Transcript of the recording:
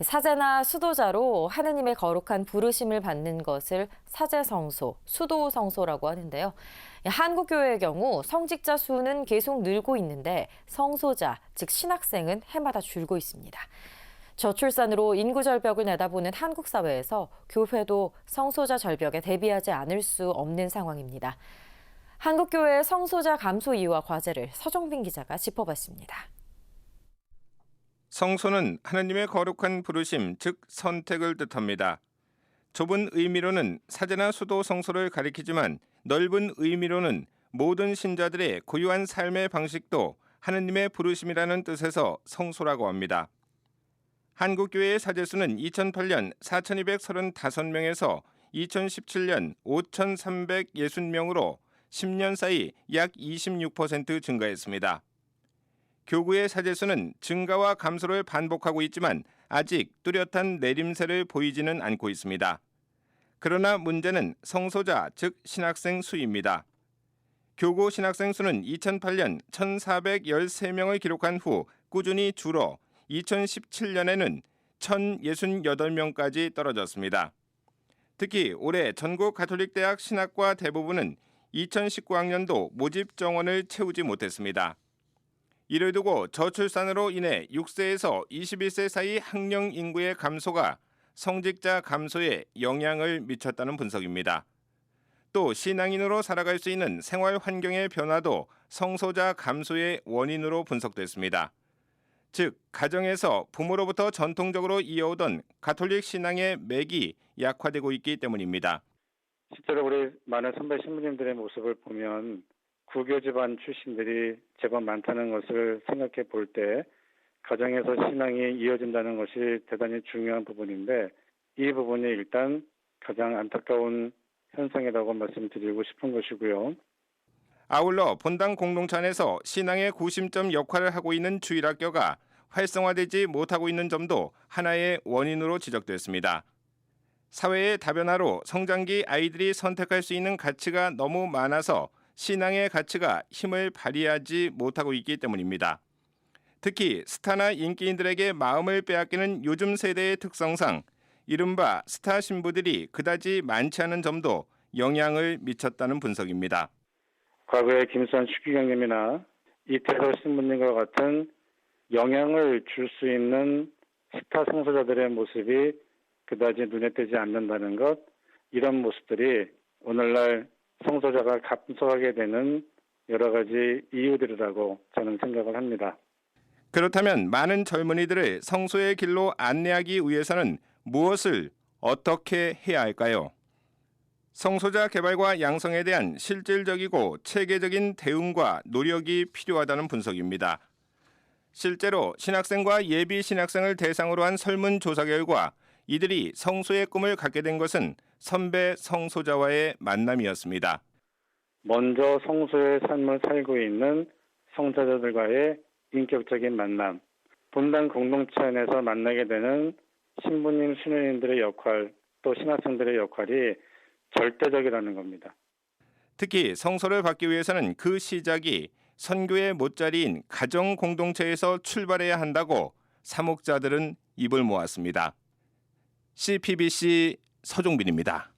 사제나 수도자로 하느님의 거룩한 부르심을 받는 것을 사제성소, 수도성소라고 하는데요. 한국교회의 경우 성직자 수는 계속 늘고 있는데 성소자, 즉 신학생은 해마다 줄고 있습니다. 저출산으로 인구 절벽을 내다보는 한국 사회에서 교회도 성소자 절벽에 대비하지 않을 수 없는 상황입니다. 한국교회의 성소자 감소 이유와 과제를 서정빈 기자가 짚어봤습니다. 성소는 하느님의 거룩한 부르심, 즉 선택을 뜻합니다. 좁은 의미로는 사제나 수도 성소를 가리키지만 넓은 의미로는 모든 신자들의 고유한 삶의 방식도 하느님의 부르심이라는 뜻에서 성소라고 합니다. 한국교회의 사제수는 2008년 4,235명에서 2017년 5,360명으로 10년 사이 약 26% 증가했습니다. 교구의 사제수는 증가와 감소를 반복하고 있지만 아직 뚜렷한 내림세를 보이지는 않고 있습니다. 그러나 문제는 성소자, 즉 신학생 수입니다. 교구 신학생 수는 2008년 1,413명을 기록한 후 꾸준히 줄어 2017년에는 1,068명까지 떨어졌습니다. 특히 올해 전국 가톨릭대학 신학과 대부분은 2019학년도 모집 정원을 채우지 못했습니다. 이를 두고 저출산으로 인해 6세에서 21세 사이 학령 인구의 감소가 성직자 감소에 영향을 미쳤다는 분석입니다. 또 신앙인으로 살아갈 수 있는 생활 환경의 변화도 성소자 감소의 원인으로 분석됐습니다. 즉, 가정에서 부모로부터 전통적으로 이어오던 가톨릭 신앙의 맥이 약화되고 있기 때문입니다. 실제로 우리 많은 선배 신부님들의 모습을 보면 구교 집안 출신들이 제법 많다는 것을 생각해 볼 때 가정에서 신앙이 이어진다는 것이 대단히 중요한 부분인데 이 부분이 일단 가장 안타까운 현상이라고 말씀드리고 싶은 것이고요. 아울러 본당 공동체 안에서 신앙의 구심점 역할을 하고 있는 주일학교가 활성화되지 못하고 있는 점도 하나의 원인으로 지적됐습니다. 사회의 다변화로 성장기 아이들이 선택할 수 있는 가치가 너무 많아서 신앙의 가치가 힘을 발휘하지 못하고 있기 때문입니다. 특히 스타나 인기인들에게 마음을 빼앗기는 요즘 세대의 특성상 이른바 스타 신부들이 그다지 많지 않은 점도 영향을 미쳤다는 분석입니다. 과거에 김수환 추기경님이나 이태설 신부님과 같은 영향을 줄 수 있는 스타 성소자들의 모습이 그다지 눈에 띄지 않는다는 것, 이런 모습들이 오늘날 성소자가 감소하게 되는 여러 가지 이유들이라고 저는 생각을 합니다. 그렇다면 많은 젊은이들을 성소의 길로 안내하기 위해서는 무엇을 어떻게 해야 할까요? 성소자 개발과 양성에 대한 실질적이고 체계적인 대응과 노력이 필요하다는 분석입니다. 실제로 신학생과 예비 신학생을 대상으로 한 설문조사 결과 이들이 성소의 꿈을 갖게 된 것은 선배 성소자와의 만남이었습니다. 먼저 성소의 삶을 살고 있는 성자들과의 인격적인 만남, 본당 공동체 안에서 만나게 되는 신부님, 신우님들의 역할, 또 신학생들의 역할이 절대적이라는 겁니다. 특히 성소를 받기 위해서는 그 시작이 선교의 못자리인 가정 공동체에서 출발해야 한다고 사목자들은 입을 모았습니다. CPBC 서종빈입니다.